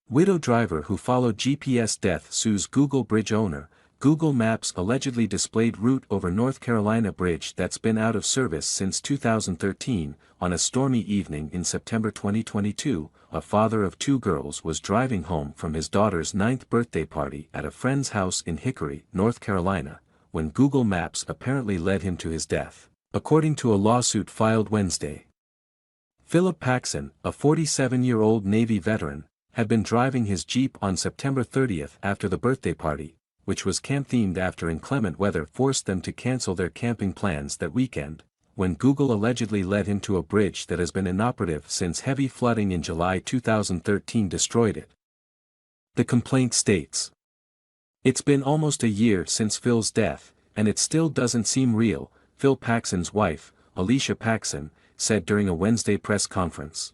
Widow driver who followed GPS death sues Google Bridge owner. Google Maps allegedly displayed route over North Carolina bridge that's been out of service since 2013. On a stormy evening in September 2022, a father of two girls was driving home from his daughter's 9th birthday party at a friend's house in Hickory, North Carolina, when Google Maps apparently led him to his death, according to a lawsuit filed Wednesday. Philip Paxson, a 47-year-old Navy veteran, had been driving his Jeep on September 30 after the birthday party, which was camp-themed after inclement weather forced them to cancel their camping plans that weekend, when Google allegedly led him to a bridge that has been inoperative since heavy flooding in July 2013 destroyed it. The complaint states, "It's been almost a year since Phil's death, and it still doesn't seem real," Phil Paxson's wife, Alicia Paxson, said during a Wednesday press conference.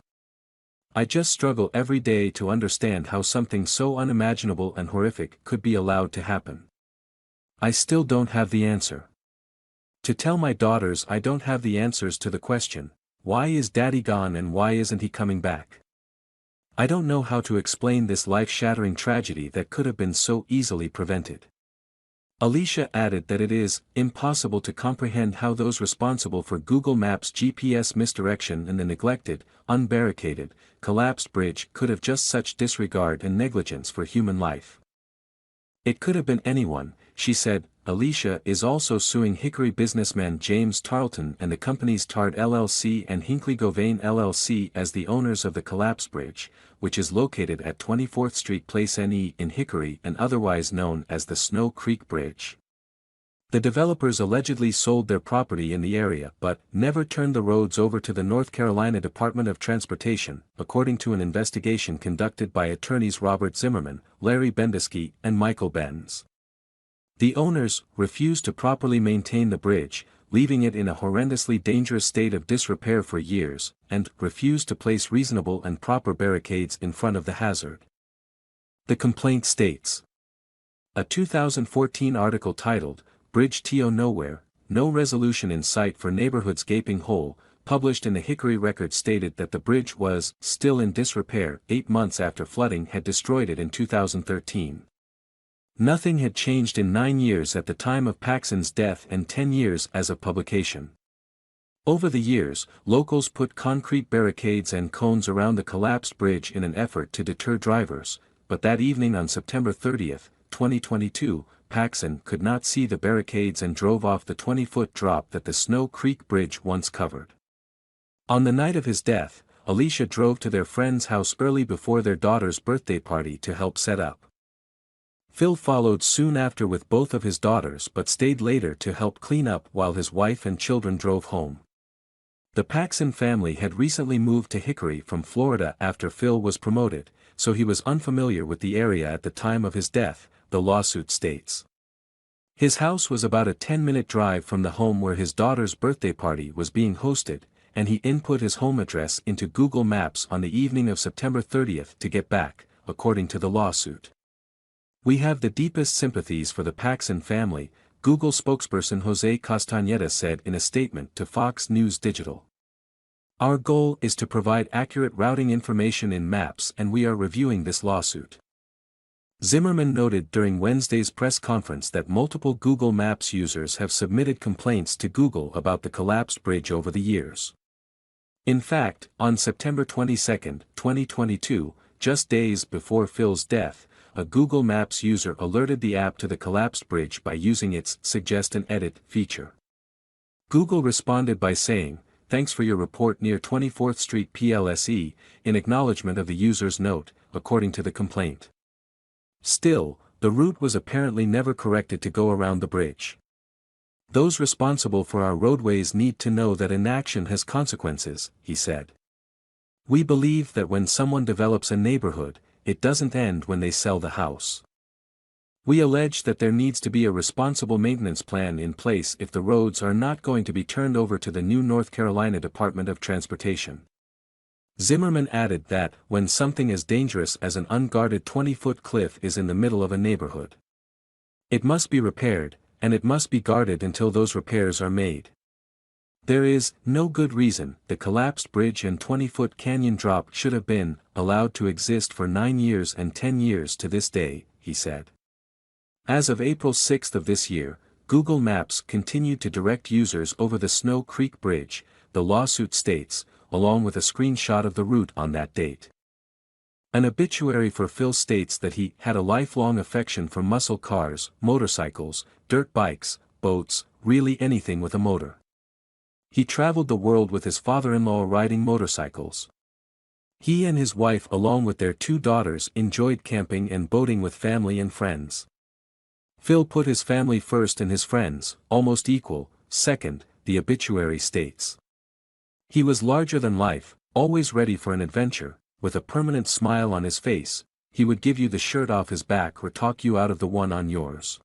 "I just struggle every day to understand how something so unimaginable and horrific could be allowed to happen. I still don't have the answer. To tell my daughters I don't have the answers to the question, why is Daddy gone and why isn't he coming back? I don't know how to explain this life-shattering tragedy that could have been so easily prevented." Alicia added that it is impossible to comprehend how those responsible for Google Maps' GPS misdirection and the neglected, unbarricaded, collapsed bridge could have just such disregard and negligence for human life. "It could have been anyone," she said. Alicia is also suing Hickory businessman James Tarleton and the companies Tard LLC and Hinckley Govain LLC as the owners of the collapsed bridge, which is located at 24th Street Place NE in Hickory and otherwise known as the Snow Creek Bridge. The developers allegedly sold their property in the area but never turned the roads over to the North Carolina Department of Transportation, according to an investigation conducted by attorneys Robert Zimmerman, Larry Bendisky, and Michael Benz. The owners refused to properly maintain the bridge, leaving it in a horrendously dangerous state of disrepair for years, and refused to place reasonable and proper barricades in front of the hazard. The complaint states. A 2014 article titled, "Bridge to Nowhere, No Resolution in Sight for Neighborhood's Gaping Hole," published in the Hickory Record stated that the bridge was still in disrepair 8 months after flooding had destroyed it in 2013. Nothing had changed in 9 years at the time of Paxson's death and 10 years as of publication. Over the years, locals put concrete barricades and cones around the collapsed bridge in an effort to deter drivers, but that evening on September 30, 2022, Paxson could not see the barricades and drove off the 20-foot drop that the Snow Creek Bridge once covered. On the night of his death, Alicia drove to their friend's house early before their daughter's birthday party to help set up. Phil followed soon after with both of his daughters but stayed later to help clean up while his wife and children drove home. The Paxson family had recently moved to Hickory from Florida after Phil was promoted, so he was unfamiliar with the area at the time of his death, the lawsuit states. His house was about a 10-minute drive from the home where his daughter's birthday party was being hosted, and he input his home address into Google Maps on the evening of September 30 to get back, according to the lawsuit. "We have the deepest sympathies for the Paxson family," Google spokesperson Jose Castañeda said in a statement to Fox News Digital. "Our goal is to provide accurate routing information in Maps and we are reviewing this lawsuit." Zimmerman noted during Wednesday's press conference that multiple Google Maps users have submitted complaints to Google about the collapsed bridge over the years. In fact, on September 22, 2022, just days before Phil's death, a Google Maps user alerted the app to the collapsed bridge by using its Suggest and Edit feature. Google responded by saying, "Thanks for your report near 24th Street PLSE," in acknowledgement of the user's note, according to the complaint. Still, the route was apparently never corrected to go around the bridge. "Those responsible for our roadways need to know that inaction has consequences," he said. "We believe that when someone develops a neighborhood, it doesn't end when they sell the house. We allege that there needs to be a responsible maintenance plan in place if the roads are not going to be turned over to the new North Carolina Department of Transportation." Zimmerman added that, when something as dangerous as an unguarded 20-foot cliff is in the middle of a neighborhood, it must be repaired, and it must be guarded until those repairs are made. There is no good reason the collapsed bridge and 20-foot canyon drop should have been allowed to exist for 9 years and 10 years to this day, he said. As of April 6 of this year, Google Maps continued to direct users over the Snow Creek Bridge, the lawsuit states, along with a screenshot of the route on that date. An obituary for Phil states that he had a lifelong affection for muscle cars, motorcycles, dirt bikes, boats, really anything with a motor. He traveled the world with his father-in-law riding motorcycles. He and his wife along with their 2 daughters enjoyed camping and boating with family and friends. Phil put his family first and his friends, almost equal, second, the obituary states. He was larger than life, always ready for an adventure, with a permanent smile on his face. He would give you the shirt off his back or talk you out of the one on yours.